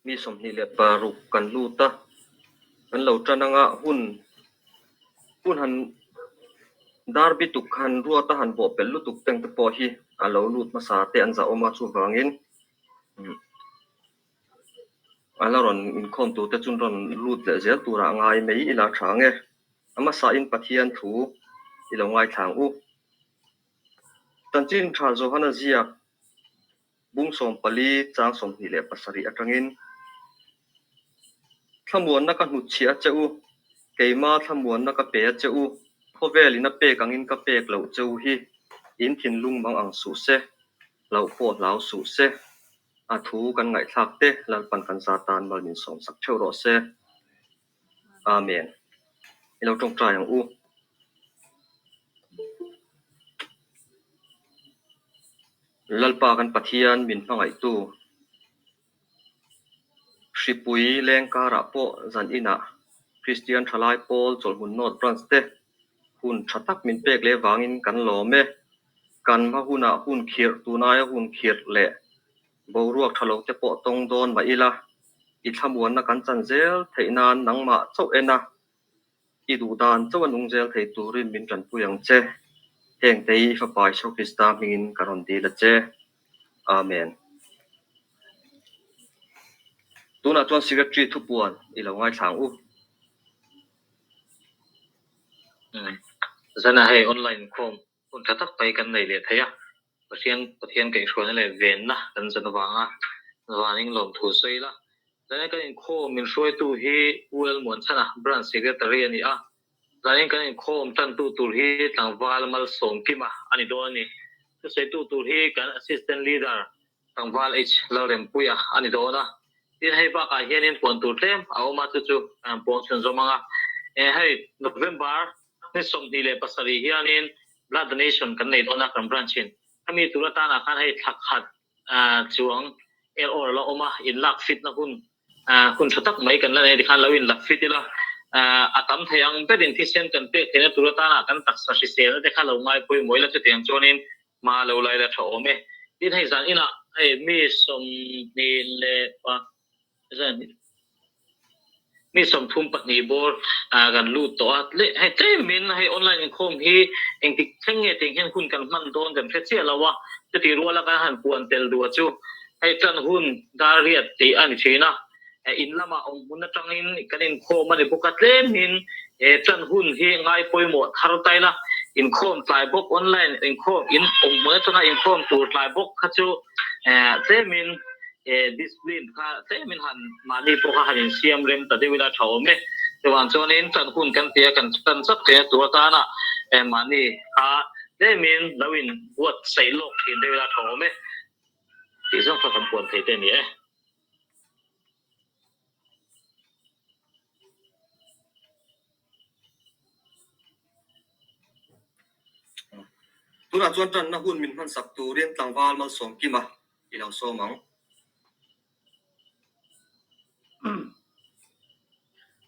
mi som ni le paruk kan lu ta kan lo trananga hun han darbi tuk han ruwa ta han bo pel lu tuk teng te po hi alo lut ma sa te an za oma chu wangin alaron in khom tu te chun ron lut le zel tura ngai mei ila thange ama sa in pathian thu ilo ngai thang u tanchin thar zo hana zia bung som pali chang som hi le pasari atangin thamuan na ka hnu chia cheu keima thamuan na ka pe cheu khovel ina pe kangin ka pek lo cheu hi in thin lung mang ang su se lo po lau su se a thu kan ngai thak te lal pan kan satan mal min som sak theu ro se amen ilo tong trai ang u lalpa kan pathian min mangai tu Shripui lengkara po zan ina Christian thalai Paul chol hun not branch te hun thatak min pek le wangin kan lo me kan ma huna hun khir tunaya hun khir le boruak thalo te po tong don ma ila I thamuan na kan chan zel theinan nangma chau ena I du dan chaw anung zel thei turin min kan puyang che heng tei fa pai so Krista mingin karon di la che amen tuna chuan secretary thupuan ilo ngai thang u zana hei online khom kun thatak pai kan nei le thaya pathian kai shona le ven na kan zana wanga waning lom thu sei la zana kan khom min shoi tu hi wel mon chana branch secretary ani a zana kan khom tan tu tur hi tangwal mal som kima ani do ani tu sei tu tur hi kan assistant leader tangwal h lorem puya ani do na tin hei ba ka hianin pon tur tlem awma chu pon chen zomanga hei November ni som ni le pasari hianin blood donation kan nei dona kan branchin ami turata na kan hei thak khat chuang or la oma in lak fit na hun thatak mai kan la nei khan lawin lak fit ila atam thayang bedin thisen kan pe thena turata na kan taksa si se de khala ngai poi moila che teng chonin ma lo lai la tho me tin hei zan ina hei mi som ni le pa zan mi som thum patni bor gan lu to le hai tre min hai online khom hi eng tik thenge ting hen hun kan man don kan fe che lawa te ti ruala kan han puan tel du chu hai tan hun dariat ti an china in lama ong mun tangin kanin khom mani bukat le min tan hun hi ngai poimo thar taila in khom tlai bok online in khom in mo tanga in khom tur tlai bok khachu te min discipline kha te min han mani po kha hanin siam rem ta devila thawme tewan chonin tan hun kan tia kan tan sak te tu ta na mani kha te min lawin what sei lok in devila thawme ti zong kha kan pon thei te ni tuna chuan tan na hun min man sak turin tlangwal mal som kima ilo somang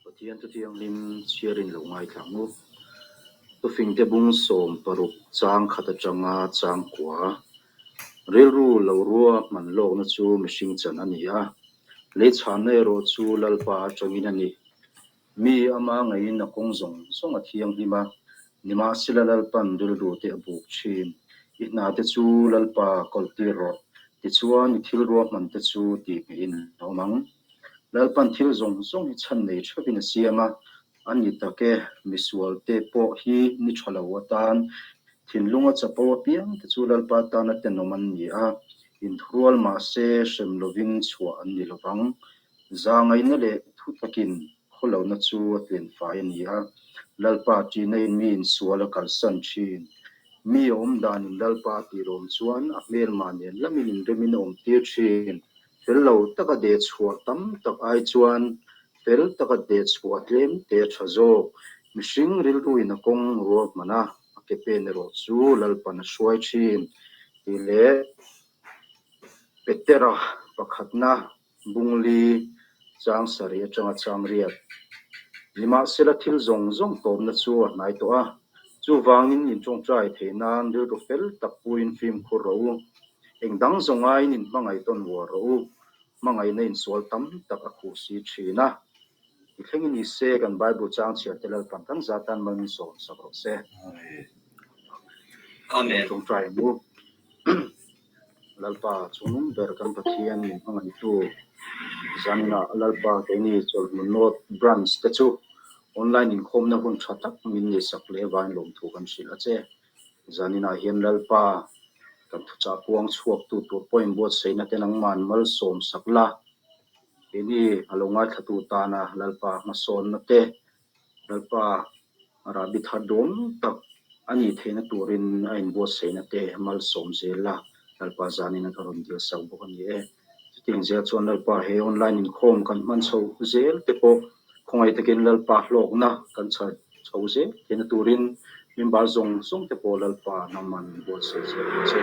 pathian tu tiang lim chiarin lo ngai thlangu tu fing te bung som paruk chang khata changa chang kwa rel ru lo ruwa man lo na chu mihring chan ani a le chan nei ro chu lalpa changin ani mi ama ngai na kong zong songa thiang hima nima sila lalpan dul ru te abuk chin ina te chu lalpa kolti ro ti chuan thil ro man te chu ti in omang lalpan thil zong zong hi chan nei thapin siama ani take misual te po hi ni thalawatan thinlunga chapo piang te chu lalpa tana tenoman ni a in thrual ma se shem lovin chua an ni lovang zangai na le thu takin kholo na chu tlen fai ni a lalpa ti nei min suala kal san chin mi om dan lalpa ti rom chuan a mel manen lamin remin om ti chin fello taka de chhuar tam tak ai chuan fel taka de chhuar tlem te thazo mihring ril ruin a kong ro mana a kepe ne ro chu lalpan a hruai thin ti le petera pakhatna bungli chang sari atanga chang riat lima sela thil zong zong tom na chu a nai to a chu wangin in chong trai theinan ril ro fel tak puin film khur ro engdang zongai nin mangai ton war ro mangai na in sual tam tak a khu si thina i thlengin i se kan Bible chang chiar telal pan kan zatan man so sakro se Amen. chung try mu lalpa chunum ber kan pathian min angai tu zanina lalpa ke ni chol not branch te chu online in khom na hun thatak min ni sak le van lom thu kan sil a che zanina hian lalpa kan thu cha puang chuak tu point bot seina te nang man mal som sakla ini alonga thatu ta na lalpa ma son na te lalpa arabi thadom tak ani thena turin ain bot seina te mal som zela lalpa zanina karon dia sang bo kan ye ting zia chuan lalpa he online in khom kan man so zel te po khongai takin lalpa hlok na kan cha chause thena turin min bar zong song te po lalpa naman bot se se che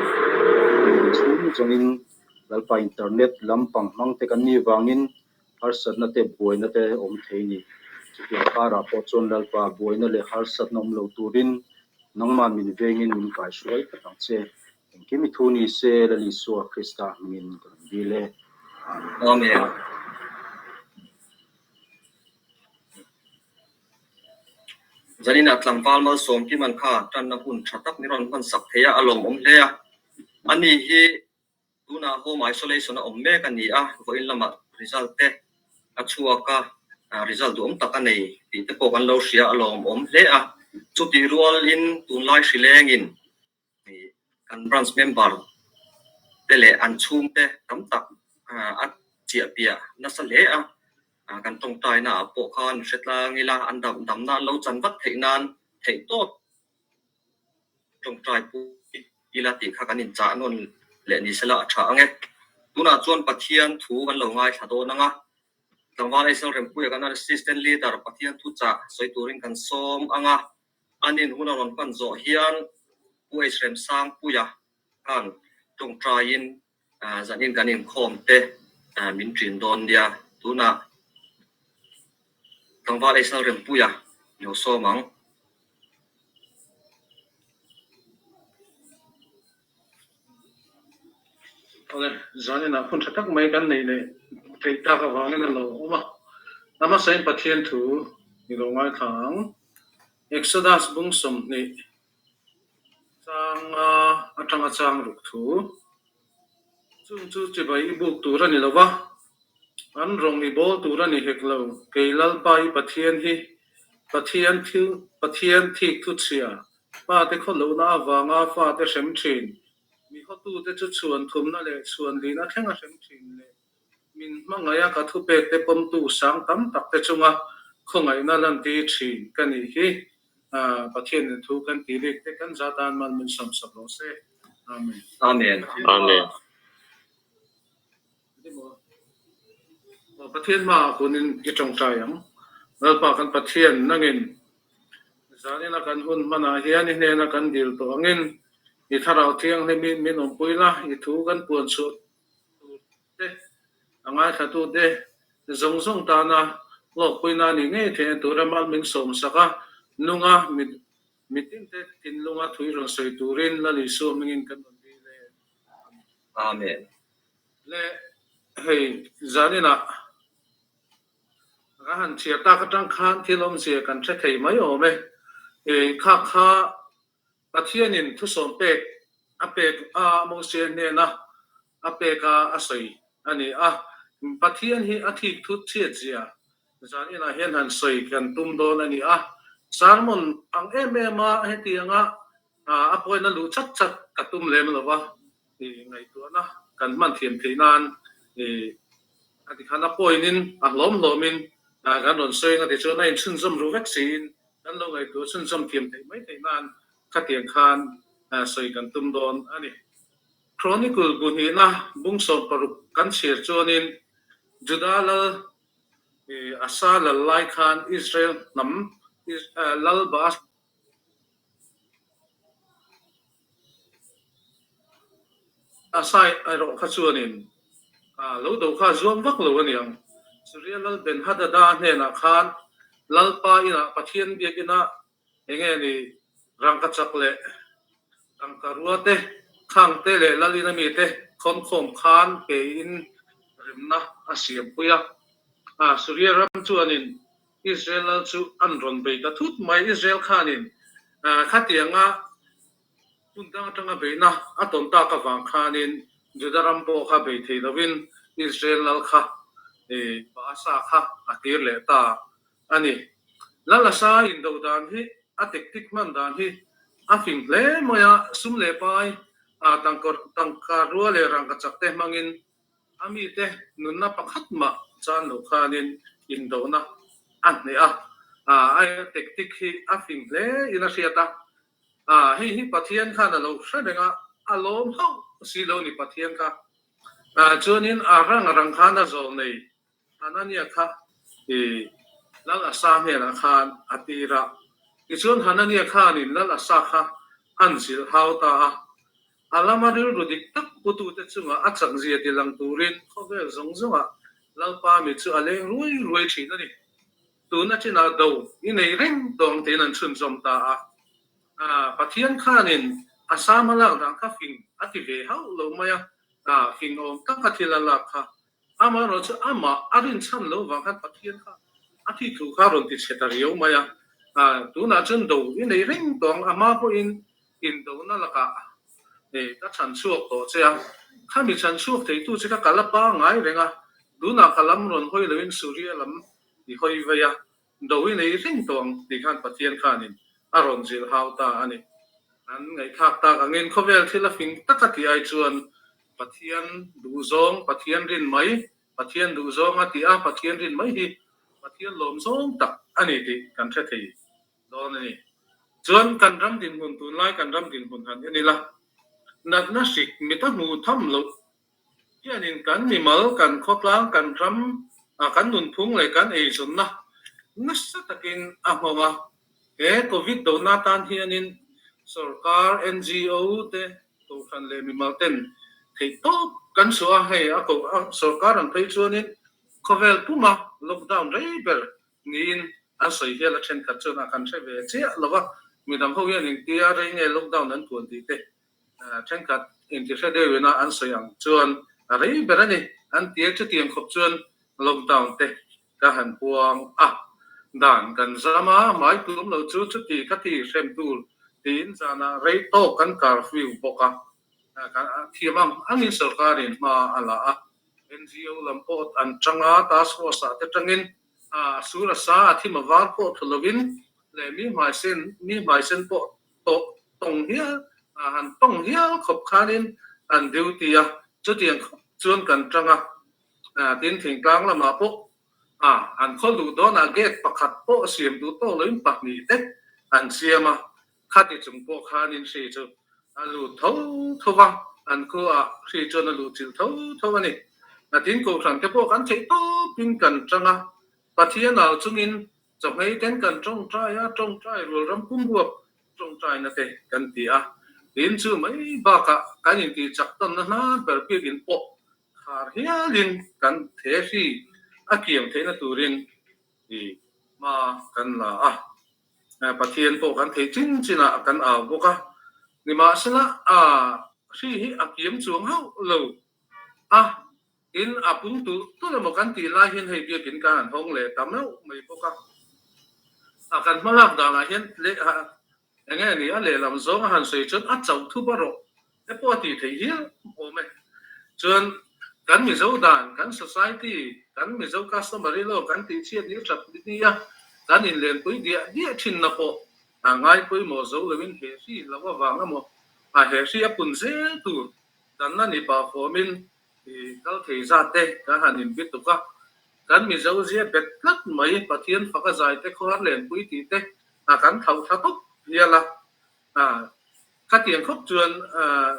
chungin lalpa internet lampang mang te kan ni wangin harsat na te buai na te om theini chutia para po chon lalpa buai na le harsat nom lo turin nangman min vengin min kai shroi patang che kimi thuni se la li so krista min kan bile Amen. Zanina tlamwal mal som ki man kha tan na hun thatak ni ron kan sak theya alom le a ani hi tuna home isolation a me kan ni a voin lama result te a chuaka result du tak anei ti te ko kan lo sia alom le a chu ti rual in tun lai shileng in kan branch member tele an chum te tam tak a chia pia na sa le a kan tong tai na po khan setla ngila an dam na lo chan vat theinan thei tot tong tai pu ila ti kha kan in cha non le ni sela tha ange tuna chuan pathian thu kan lo ngai thado nanga tangwal isel rem pu kan assistant leader pathian thu cha soi turin kan som anga anin hunaron kan zo hian pu rem sang pu ya kan tong tai in zanin kan in khom te min trin don dia tuna tangwal isel rem pu ya yo so mang okay zanina hun thatak mai kan nei le thei ta ka wangin lo oma nama sain pathian thu ni lo ngai thang exodus bung som ni chang atanga chang ruk thu chu che bai buk tu ra ni lo ba an rong ni bol tu ra ni hek lo keilal pai pathian hi pathian thik thu chia pa te kho lo na wanga fa te sem thin mi kho tu te chu chuan thum na le chuan li na thenga sem thin le min mangaya ka thu pe te pom tu sang tam tak te chunga khongai na lan ti thin kani hi pathian thu kan ti le te kan zatan man min sam sam lo se amen amen pathian ma kunin itong tayang lalpa kan pathian nangin zanina kan hun mana hian ni ne na kan dil to angin i tharau thiang le min om puila i thu kan puan chu te anga thatu te zong zong ta na lok puina ni nge the turamal min som saka nunga mitin te tin lunga thui ro soi turin la li so mingin kan bi le amen le hei zanina han chia ta ka tang khan thilom sia kan the thei mai o me e kha pathianin thu som pek apek mo se ne na apeka asoi ani pathian hi athik thu che chia zanina hian han soi kan tum don ani sarmon ang ma hetianga apoi na lu chat katum lem lova ni ngai tu na kan man thiam theinan ati khana poinin lomin kan ron soi nga ti chu na in chun zum ru vaccine kan lo ngai tu chun zum thiam thei mai theinan khatiang khan soi kan tum don ani chronicle gunina bungso paruk kan shir chonin judala asala lai khan Israel nam lal bas asai aro khachuanin lo do kha zom vak lo aniang surya lal ben hadada ne na khan lalpa ina pathian biakina enge ni rangkachakle rangkaruate khang te le lalina mi te khom khan pe in rimna asiam puya Surya ram chu anin Israel chu an ron be ka thut mai Israel khanin khatianga puntang tanga be na aton ta ka wang khanin judaram po kha be thei lovin Israel al kha bahasa kha atir le ta ani lala sa in do dan hi atik tik man dan hi afing le moya sum le pai tangkar ruwa le rang ka chakte mangin ami te nunna pakhat ma chan lo khanin in do na an ne ai tek tik hi afing le ina siata hi pathian kha na lo hrenga alom hau si lo ni pathian ka chuanin rang kha na zo nei anania kha lal asa me la khan atira ichun hanania kha ni lal asa kha ansil hauta alamaril rudik tak putu te chunga achang zia tilang turin khovel zonga lalpa mi chu aleng ruai thina ni tuna china do inei reng tong te nan chun zom ta pathian khanin asamala rang ka fing ati ve hau lo maya fing om takathila la kha ama ro chu ama arin cham lo wa khat pathian kha ati thu kha ron ti chetario maya tuna chun do inei reng tong ama po in do na la ka ta chan chuak to chea khami chan chuak thei tu chika kalapa ngai renga duna kalam ron hoi lewin surya lam di hoi veya do inei reng tong ti khan pathian khanin aron zil hauta ani an ngai khak ta angin khovel thila fing takati ai chuan pathian du zong pathian rin mai pathian du zong ati pathian rin mai hi pathian lom zong tak ani ti kan the thei don ani chuan kan ram din hun tun lai kan ram din hun han ani la nat na sik mi ta mu tham lo hianin kan mi mal kan khotlang kan ram kan nun phung le kan ei sun na nasa takin ahmawa covid do na tan hianin sarkar NGO te to khan le mi malten thei to kan so he ako sarkar an thei chuanin khovel puma lockdown ber nin asoi hiala chen khat chuna kan se ve che lawa mi dam ho hianin tia re nge lockdown an tuan ti te chen khat in ti se de wena an soyang chuan rei ber ani an tia che tiang khop chuan lockdown te ka han puang dan kan zama mai tum lo chu chu ti khati sem tur tin sana rei to kan curfew boka thiamam angin sarkarin ma ala NGO lampot an changa task force te tangin sura sa thima war po thlowin le mi mai sen po to tong hia han tong hia khop khanin an duty chu tiang chuan kan changa tin thing tlang lama po an khol du do na get pakhat po siam du to loin pak ni te an siama khati chung po khanin se chu alu tho thowa an ko se chu na lu chil tho ani tin ko thang te po kan thei to pin kan changa pathian al chungin chongai ten kan trong trai ro ram pum buap trong trai na te kan ti tin chu mai ba ka kan in ti chak ton na ber pi in po khar hialin kan the si kiam the na turin ma kan la pathian po kan thei chin china kan boka ni ma sala si hi kiam chuang hau lo in apung tu le mo kan ti la hin hei bia kin kan hong le tamau mai boka kan malak da la hin le enge ni le lam zong han sei chut chau thu baro e po ti thei hi o me chuan kan mi zo dan kan society kan mi zo customer lo kan ti chiat ni chat ni kan in len pui dia thin na po ngai pui mo zo le win he si la wa wang na mo he si apun se tu dan na ni pa formin kal thei za te ka hanin bit tu ka kan mi zo zia bet lat mai pathian phaka zai te khor len pui ti te kan thau tha tok hiala khatiang khop chuan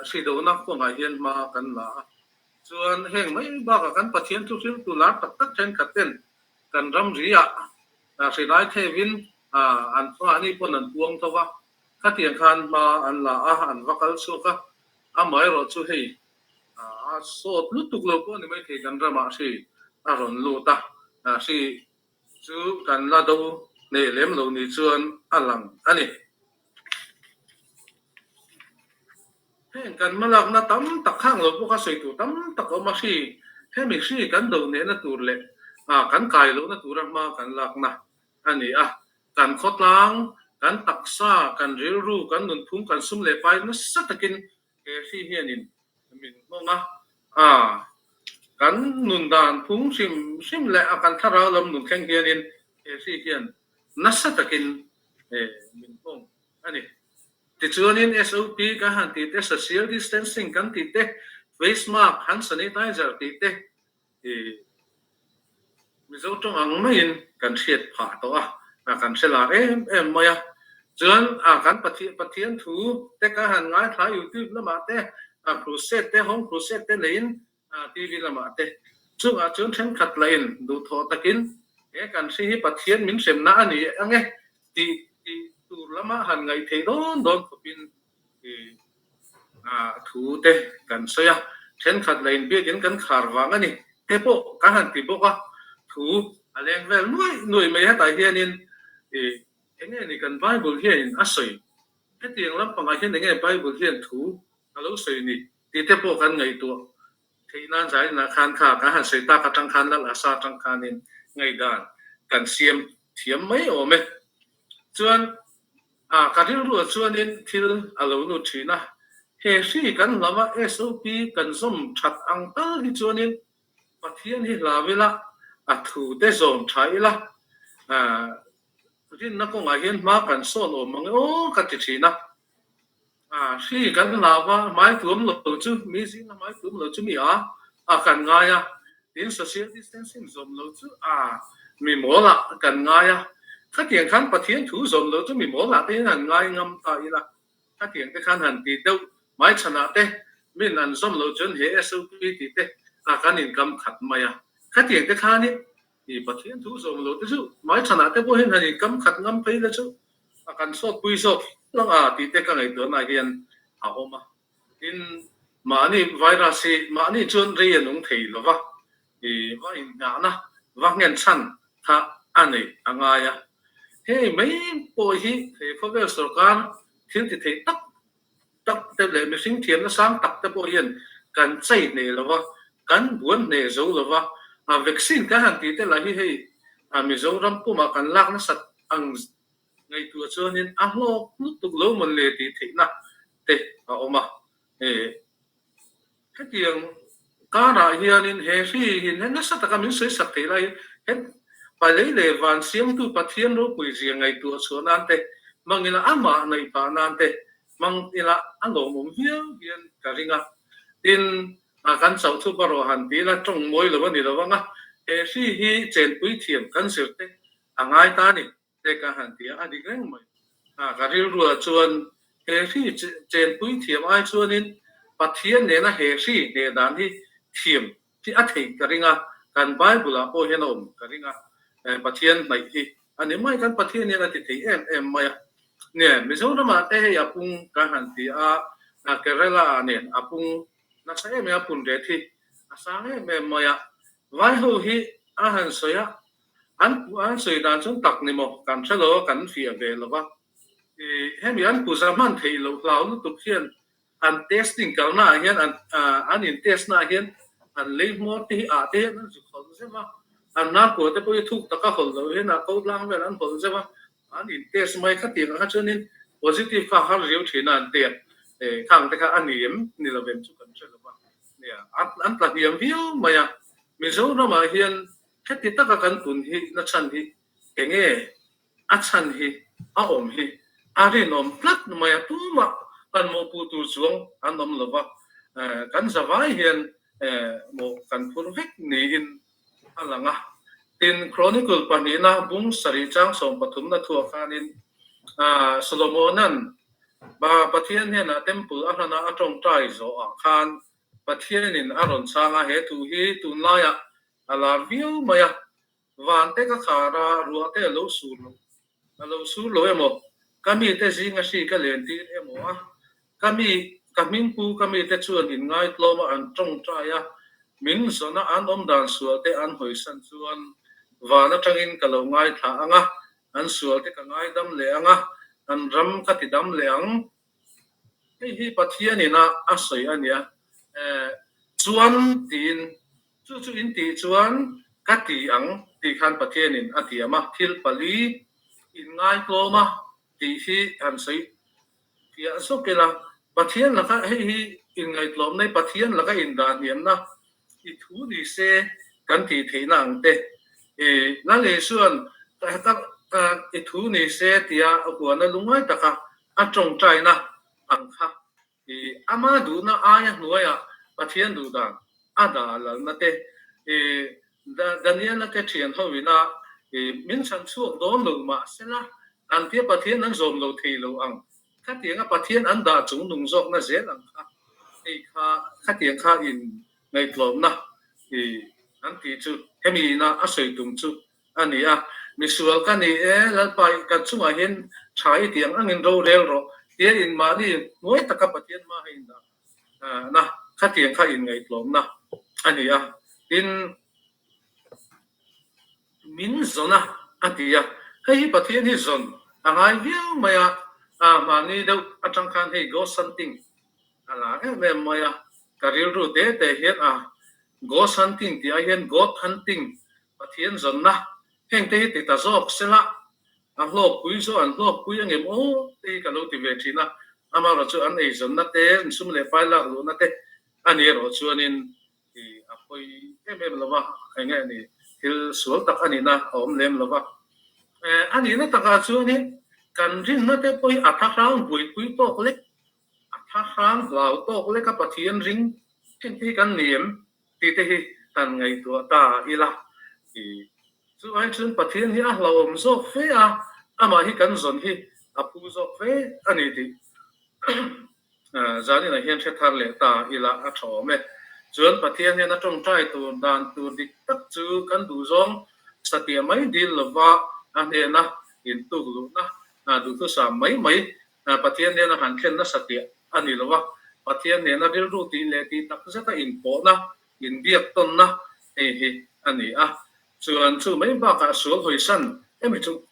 si do na ko ngai hian ma kan la chuan heng mai ba ka kan pathian chu sil tu la tak tak chen khaten kan ram ria si lai thevin an fa ani pon an puang thowa khatiang khan ma an la an vakal chu ka mai ro chu hei so lu tuk lo ko ni mai the kan rama si ron lu ta si chu kan la do ne lem lo ni chuan alang ani heng kan malak na tam tak khang lo ko ka sei tu tam tak o ma si he mi hri kan do ne na tur le kan kai lo na tur ma kan lak na ani kan khotlang kan taksa kan rilru kan nun phung kan sum le pai na satakin he hri hianin min monga kan nun dan phung sim le kan thara lam nun kheng hianin he hri hian na satakin min mong ani ti chuanin SOP ka han ti te social distancing kan ti te face mask hand sanitizer ti te mi zo tong ang mai kan thiet pha to kan sela em maya chuan kan pathian thu te ka han ngai thla YouTube lama te crusade te home crusade te lein TV lama te chunga chun then khat lain du tho takin kan si hi pathian min sem na ani ange ti tu lama han ngai thei don khopin thu te kan soya then khat lain biakin kan khar wang ani te po ka han ti bo ka thu aleng vel nuai mai ha tai hianin enge ni kan Bible hian asoi he tiang lam panga hian enge Bible hian thu alo soi ni ti te po kan ngai tu thei nan zai na khan kha ka han sei ta ka tang khan la sa tang khanin ngai dan kan siam thiam mai o me chuan ka thil ru chuanin thil alo nu thina he hri kan lama SOP kan som that ang ta hi chuanin pathian hi lavela thu te zom thai la rin na ko nga hian ma kan son o mang o ka ti thina hri kan lava mai tuam lo chu mi sin na mai tuam lo chu mi kan nga ya in social distancing zom lo chu mi mola kan nga ya ka tiang khan pathian thu zom lo chu mi mola te han ngai ngam ta ila ka tiang te khan han ti deu mai chana te min an zom lo chun he SOP ti te kan in kam khat maya ka tiang te khan ni pathian thu zom lo te chu mai chana te bo hin han in kam khat ngam pe la chu kan so pui so lang ti te ka ngai to na hian oma in mani virus mani chun re nong thei lo wa wa in na wa ngen chan tha ani anga ya he mai po hi he federal sarkar thil ti thei tak te le mi sing thiam na sang tak te po hian kan chei ne lo wa kan buan ne zo lo wa vaccine ka han ti te la hi hei mi zo ram pu ma kan lak na sat ang ngai tu chuanin lo nu tuk lo mon le ti thei na te oma cái tiếng cá ra hianin he hri hin na sa taka min sei sak thei lai he pa lei le van siam tu pathian ro pui riang ngai tu chuan an te mangila ama nei pa nan te mang ila alo mom hian ka ringa tin kan chau thu baro han ti la tong moi lo ni lo wanga he hri hi chen pui thiam kan sir te angai ta ni te ka han ti a di reng mai ka ril ru chuan he hri chen pui thiam ai chuanin pathian ne na he hri ne dan hi thiam ti a thei ka ringa kan Bible a po hian om ka ringa pathian mai hi ani mai kan pathian ne na ti thei em mai ne Mizoram te he apung ka han ti a Kerala ne apung na sa me apun re thi asang me maya vai ho hi a han soya an soi dan chung tak ni mo kan chalo kan fi ve lo ba he mi an pu zaman thei lo lau nu tu hian an testing kal na hian an in test na hian an lei mo ti te na zu khol se ma an na ko te po thuk ta ka khol lo hian na ko lang ve an khol se ma an in test mai ka ti ka chunin positive ka har riu thina an te khang te ka anim ni lo vem chu kan chelo ba ne an ta hiam hiu maya mi zo na ma hian khati ta ka kan tun hi na chan hi enge a chan hi a om hi a ri nom plat maya tu ma kan mo pu tu chuang an nom lo ba kan zawai hian mo kan phur vek ni in alanga in chronicle panina bung sari chang som pathum na thu khanin Solomonan ba pathian hian a temple ahana atong tai zo khan pathian in aron changa he tu hi tu naya ala view maya van te ka khara ruwa te lo su lo emo kami te zinga si ka len ti emo kami pu kami te chuan in ngai tloma an tong traya min sona an om dan sual te an hoi san chuan vana tangin ka lo ngai tha anga an sual te ka ngai dam le anga an ram ka ti dam le ang hi pathian ina asoi ania chuan tin chu in ti chuan ka ti ang ti khan pathian in atiama thil pali in ngai tloma ti hi an sei tia so kela pathian laka hi in ngai tlom nei pathian laka in dan hiam na i thu ni se kan ti theina ang te na le suan ta i thu ni se tia huana lungai taka atong trai na ang kha ama du na aya nuaya pathian du dan ada lal na te Daniel na te thian ho wina min san chuak don lo ma sela an tia pathian an zom lo thei lo ang kha tianga pathian an da chung nung zok na zel ang kha tiang kha in ngai tlom na an ti chu hemi na a soi tum chu ani a misual ka ni lal pai ka chunga hin thai tiang angin ro rel ro tia in ma ni noi taka pathian ma hin da na kha tiang kha in ngai tlom na ani a in min zona atia hei pathian hi zon angai hiu maya mani do atang khan hei go something ala me maya karil ru te hian go hunting ti a hian god hunting pathian zon na heng te ti ta zok sela a hlok pui zo an hlok pui angem o te ka lo ti ve thina ama ro chu an ei zon na te sum le pai la lu na te ani ro chuanin a poi em lawa nge ni hil sual tak ani na om lem lawa ani na taka chuani kan rin na te poi athak rang bui pui tok lek athak rang lau tok lek ka pathian ring ken ti kan niam ti te hi tan ngai tu ta ila chu ai chun pathian hi a hlawm zo fe ama hi kan zon hi a pu zo fe ani ti zani na hian the thar le ta ila a thome chuan pathian hian a tong trai tu dan tu dik tak chu kan du zong satia mai dil lova ane na in tu lu na du tu sa mai pathian hian a han khen na satia ani lova pathian hian a dil ru ti le ti tak zata in po na in biak ton na hi ani a chuan chu mai ba ka sual hoi san emi chung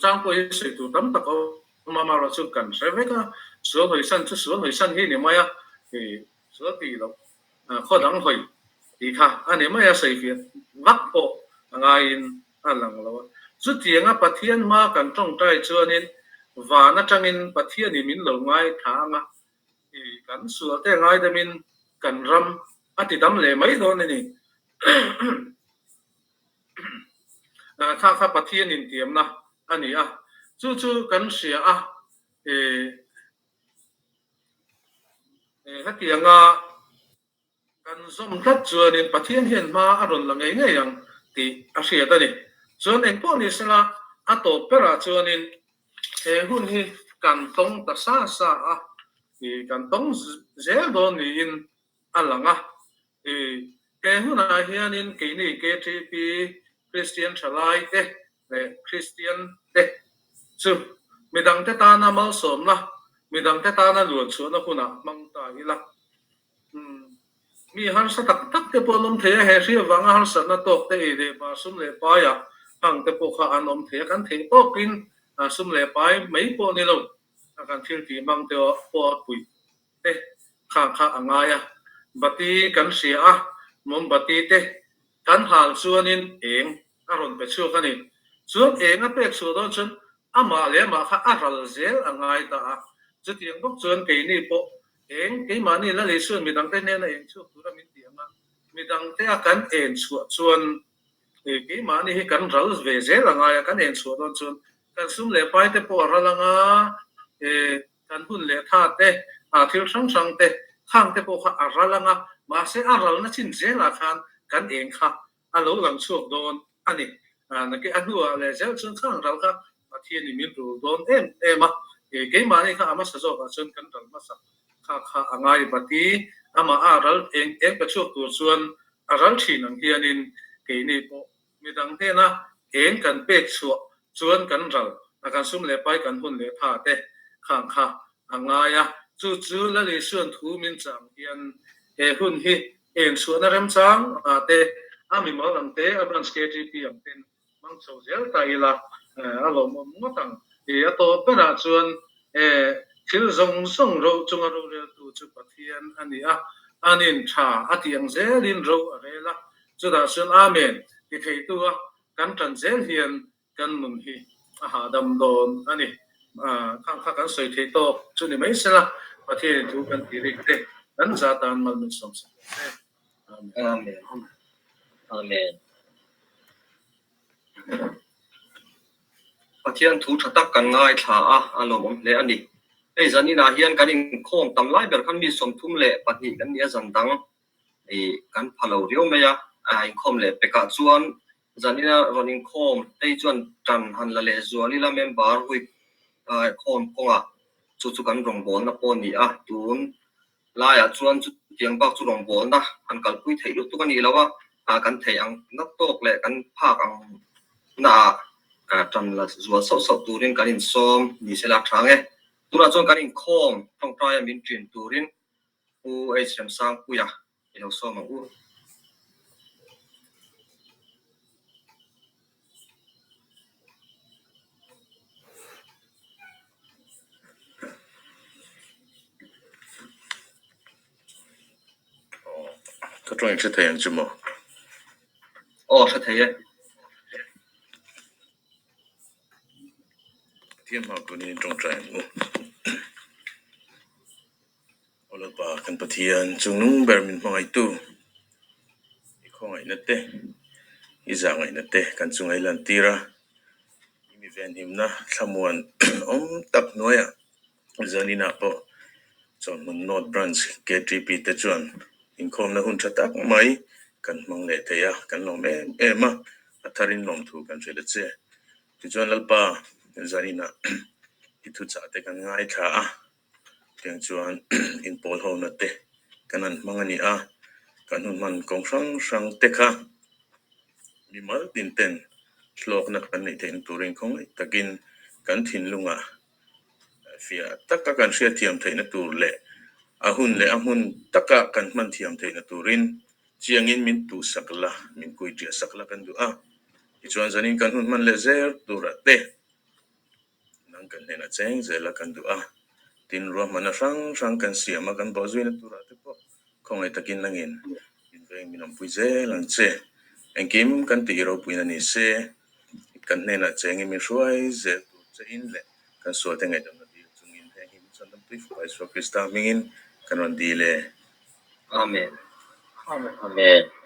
chang po hi sei tu tam tak mama ro chu kan seveka sual hoi san hi ni maya sual ti lo kho dang hoi ti kha ani maya sei fi vak po angain alang lo chu tianga pathian ma kan tong tai chuanin wa na tangin pathian ni min lo ngai tha nga kan sual te ngai da min kan ram ati dam le mai do ni kha pathian in tiam na ani a chu kan sia hatianga kan zom tat chuanin pathian hian ma aron la ngai ngai ang ti a sia ta ni chuan eng po ni sala a to pera chuanin hun hi kan tong ta sa kan tong zel do ni in alanga hun a hian in ke ni KTP Christian Chalai te Christian te chu midang te ta na mal som na midang te ta na luan chu na huna mang ta ila mi han sa tak te polom the he ri wanga han sa na tok te de ba sum le pa ya ang te po kha anom the kan the pokin sum le pai mai po ni lo kan thil ti mang te po pui te kha angaya bati kan sia mom bati te kan hal chuanin eng aron pe chu kani chuan eng a pek chu don chun ama le ma kha aral zel angai ta chu tiang bok chuan ke ni po eng ke mani la le chuan mi dang te ne na eng chu tu ra min tianga mi dang te kan en chuan ke mani hi kan ral ve zel angai kan en chu don chun kan sum le pai te po ralanga kan hun le tha te thil sang te khang te po kha aralanga ma se aral na chin zela khan kan eng kha alo lang chuak don ani na ke anua le zel chun khang ral kha pathian ni min ru don em ke mani kha ama sa zo ka chun kan ral ma sa kha angai pati ama aral eng pe chuak tu chuan aral thin ang hianin ke ni po midang te na eng kan pek chuan kan ral akan sum le pai kan hun le tha te khang kha angaya chu la le suan thu min chang hian hun hi en suan rem chang te ami mo lang te abran KTP am ten mang so zel ta ila alo mo tang to pera chuan thil zong ro chunga ro re tu chu pathian ani anin tha atiang zelin ro avela chuda sun amen ti thei tu kan tran zel hian kan nun hi aha dam don ani khang kha kan soi thei to chu ni mai sala pathian thu kan ti ri te kan za tan mal min som sa Amen. Amen. Pathian thu thatak kan ngai tha a alom le ani ei zanina hian kan in khom tam lai ber khan mi som thum le pahni kan nia zan dang e kan phalo riu meya in khom le peka chuan zanina running khom ei chuan tan han la le zuali la member hui khom konga chu kan rong bol na pon ni a tun la ya chuan chu tiang bak chu rong bol na han kal pui thei lu tu kan ni lawa kan thei ang na tok le kan phak ang na tan la zual so turin kan in som ni se la thange tuna chuan kan in khom thong trai min trin turin u ei sem sang puya ilo som u Có trong sẽ thấy chứ mà se thei thiên học của nên trong trái ngủ ở lớp ba cần bắt thiên chúng nung bèr mình mang ai tu không ai nết tê izang ai nết tê cần chúng ai lần tira mi ven him na someone tập nói à zani na po chọn một nốt branch KTP te chuan in khom na hun thatak mai kan mang le te ya kan lom em a atharin lom thu kan chele che ti chuan lalpa zani na ti thu cha te kan ngai tha a tiang chuan in pol ho na te kan an mangani a kan hun man kong sang te kha mi mal tin ten slok na kan nei ten turin khong takin kan thin lunga fia taka kan sia thiam theina tur le ahun le amun taka kan man thiam theina turin chiangin min tu sakla min kui dia sakla kan du a ichuan zanin kan hun man le zer tura te nang kan hena cheng zela kan du a tin ro mana sang kan siama kan bozuina tura te po khong ai takin langin in veng minam pui zelang che engkim kan ti ro puina ni se kan hena cheng mi ruai ze tu che in le kan so te ngai dam na di chungin he him chan dam pui pai so krista mingin kan ron di le amen Amen.